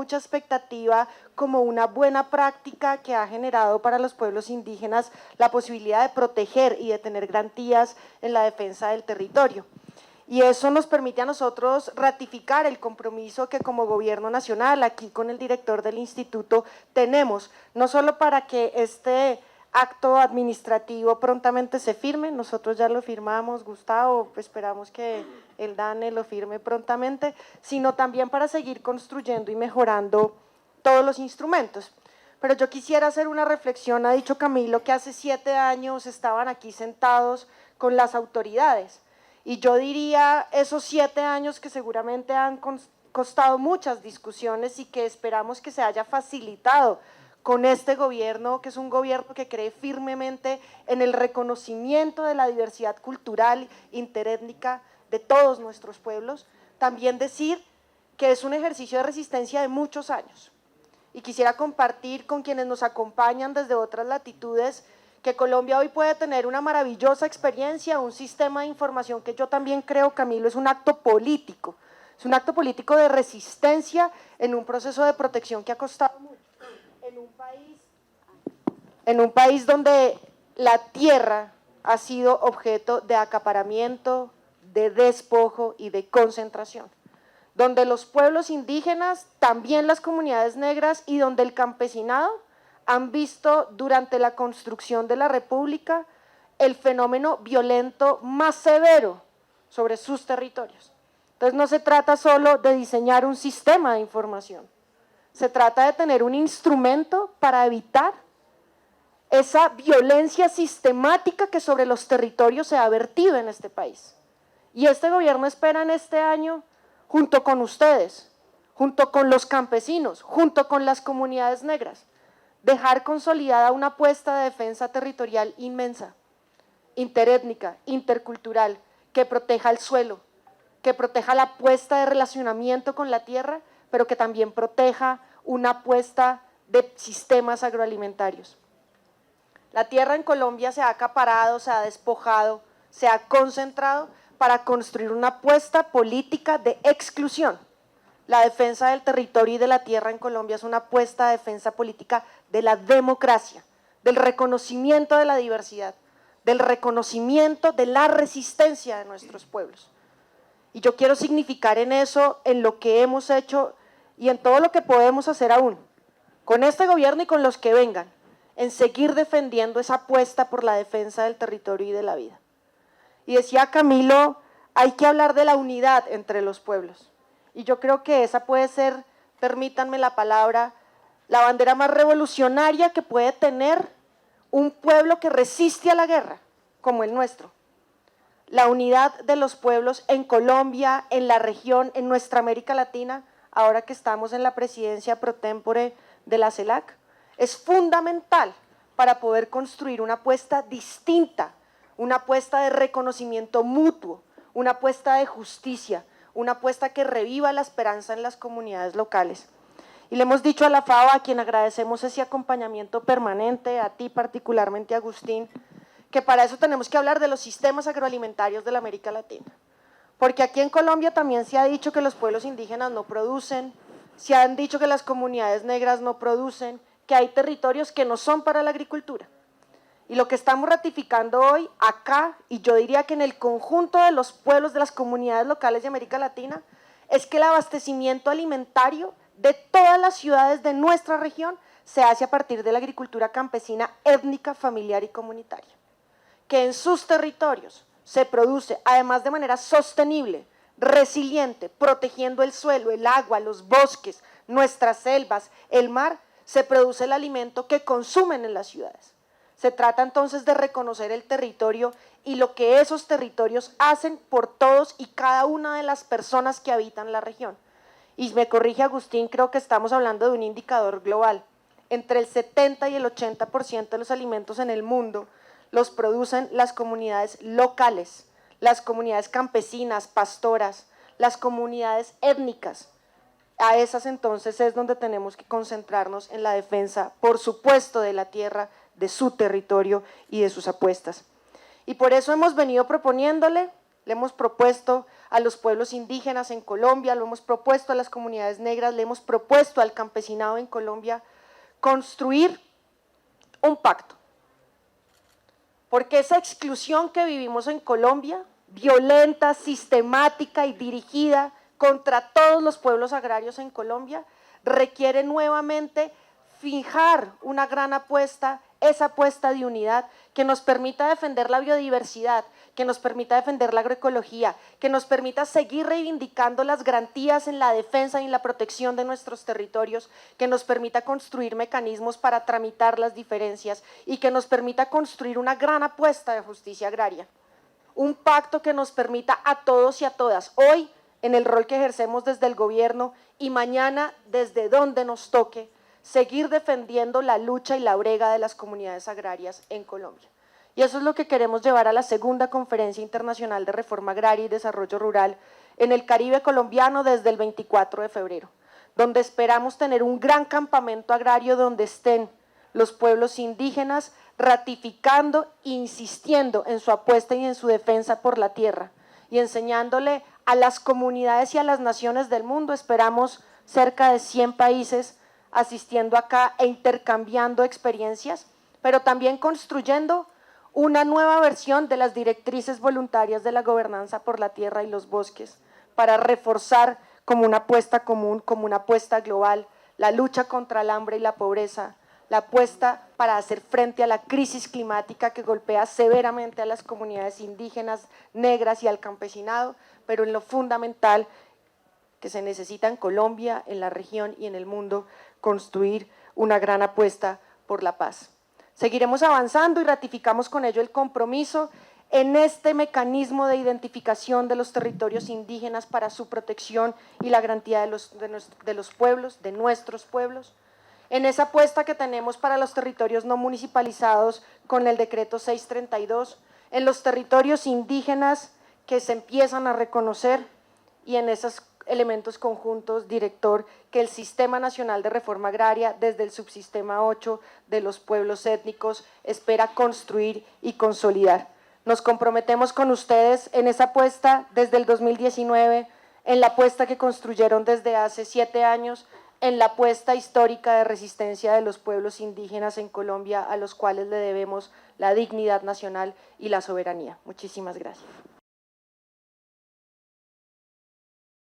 mucha expectativa como una buena práctica que ha generado para los pueblos indígenas la posibilidad de proteger y de tener garantías en la defensa del territorio. Y eso nos permite a nosotros ratificar el compromiso que como gobierno nacional, aquí con el director del instituto, tenemos, no solo para que este acto administrativo prontamente se firme, nosotros ya lo firmamos, Gustavo, esperamos que el DANE lo firme prontamente, sino también para seguir construyendo y mejorando todos los instrumentos. Pero yo quisiera hacer una reflexión, ha dicho Camilo que hace 7 años estaban aquí sentados con las autoridades, y yo diría esos 7 años que seguramente han costado muchas discusiones y que esperamos que se haya facilitado con este gobierno, que es un gobierno que cree firmemente en el reconocimiento de la diversidad cultural, interétnica de todos nuestros pueblos. También decir que es un ejercicio de resistencia de muchos años. Y quisiera compartir con quienes nos acompañan desde otras latitudes que Colombia hoy puede tener una maravillosa experiencia, un sistema de información que yo también creo, Camilo, es un acto político. Es un acto político de resistencia en un proceso de protección que ha costado mucho. En un país donde la tierra ha sido objeto de acaparamiento, de despojo y de concentración, donde los pueblos indígenas, también las comunidades negras y donde el campesinado han visto durante la construcción de la República el fenómeno violento más severo sobre sus territorios. Entonces no se trata solo de diseñar un sistema de información, se trata de tener un instrumento para evitar esa violencia sistemática que sobre los territorios se ha vertido en este país. Y este gobierno espera en este año, junto con ustedes, junto con los campesinos, junto con las comunidades negras, dejar consolidada una apuesta de defensa territorial inmensa, interétnica, intercultural, que proteja el suelo, que proteja la apuesta de relacionamiento con la tierra, pero que también proteja una apuesta de sistemas agroalimentarios. La tierra en Colombia se ha acaparado, se ha despojado, se ha concentrado para construir una apuesta política de exclusión. La defensa del territorio y de la tierra en Colombia es una apuesta de defensa política de la democracia, del reconocimiento de la diversidad, del reconocimiento de la resistencia de nuestros pueblos. Y yo quiero significar en eso, en lo que hemos hecho y en todo lo que podemos hacer aún, con este gobierno y con los que vengan, en seguir defendiendo esa apuesta por la defensa del territorio y de la vida. Y decía Camilo, hay que hablar de la unidad entre los pueblos. Y yo creo que esa puede ser, permítanme la palabra, la bandera más revolucionaria que puede tener un pueblo que resiste a la guerra, como el nuestro. La unidad de los pueblos en Colombia, en la región, en nuestra América Latina, ahora que estamos en la presidencia pro tempore de la CELAC, es fundamental para poder construir una apuesta distinta, una apuesta de reconocimiento mutuo, una apuesta de justicia, una apuesta que reviva la esperanza en las comunidades locales. Y le hemos dicho a la FAO, a quien agradecemos ese acompañamiento permanente, a ti particularmente, Agustín, que para eso tenemos que hablar de los sistemas agroalimentarios de la América Latina. Porque aquí en Colombia también se ha dicho que los pueblos indígenas no producen, se han dicho que las comunidades negras no producen, que hay territorios que no son para la agricultura. Y lo que estamos ratificando hoy acá, y yo diría que en el conjunto de los pueblos, de las comunidades locales de América Latina, es que el abastecimiento alimentario de todas las ciudades de nuestra región se hace a partir de la agricultura campesina, étnica, familiar y comunitaria. Que en sus territorios se produce, además de manera sostenible, resiliente, protegiendo el suelo, el agua, los bosques, nuestras selvas, el mar, se produce el alimento que consumen en las ciudades. Se trata entonces de reconocer el territorio y lo que esos territorios hacen por todos y cada una de las personas que habitan la región. Y me corrige Agustín, creo que estamos hablando de un indicador global. Entre el 70 y el 80% de los alimentos en el mundo los producen las comunidades locales, las comunidades campesinas, pastoras, las comunidades étnicas. A esas entonces es donde tenemos que concentrarnos en la defensa, por supuesto, de la tierra, de su territorio y de sus apuestas. Y por eso hemos venido proponiéndole, le hemos propuesto a los pueblos indígenas en Colombia, lo hemos propuesto a las comunidades negras, le hemos propuesto al campesinado en Colombia, construir un pacto. Porque esa exclusión que vivimos en Colombia, violenta, sistemática y dirigida contra todos los pueblos agrarios en Colombia, requiere nuevamente fijar una gran apuesta, esa apuesta de unidad que nos permita defender la biodiversidad, que nos permita defender la agroecología, que nos permita seguir reivindicando las garantías en la defensa y en la protección de nuestros territorios, que nos permita construir mecanismos para tramitar las diferencias y que nos permita construir una gran apuesta de justicia agraria. Un pacto que nos permita a todos y a todas, hoy en el rol que ejercemos desde el gobierno y mañana desde donde nos toque, seguir defendiendo la lucha y la brega de las comunidades agrarias en Colombia. Y eso es lo que queremos llevar a la segunda Conferencia Internacional de Reforma Agraria y Desarrollo Rural en el Caribe colombiano desde el 24 de febrero, donde esperamos tener un gran campamento agrario donde estén los pueblos indígenas ratificando e insistiendo en su apuesta y en su defensa por la tierra y enseñándole a las comunidades y a las naciones del mundo. Esperamos cerca de 100 países asistiendo acá e intercambiando experiencias, pero también construyendo una nueva versión de las directrices voluntarias de la gobernanza por la tierra y los bosques, para reforzar como una apuesta común, como una apuesta global, la lucha contra el hambre y la pobreza, la apuesta para hacer frente a la crisis climática que golpea severamente a las comunidades indígenas, negras y al campesinado, pero en lo fundamental que se necesita en Colombia, en la región y en el mundo, construir una gran apuesta por la paz. Seguiremos avanzando y ratificamos con ello el compromiso en este mecanismo de identificación de los territorios indígenas para su protección y la garantía de los pueblos, de nuestros pueblos, en esa apuesta que tenemos para los territorios no municipalizados con el decreto 632, en los territorios indígenas que se empiezan a reconocer y en esos elementos conjuntos, director, que el Sistema Nacional de Reforma Agraria, desde el subsistema 8 de los pueblos étnicos, espera construir y consolidar. Nos comprometemos con ustedes en esa apuesta desde el 2019, en la apuesta que construyeron desde hace 7 años, en la apuesta histórica de resistencia de los pueblos indígenas en Colombia, a los cuales le debemos la dignidad nacional y la soberanía. Muchísimas gracias.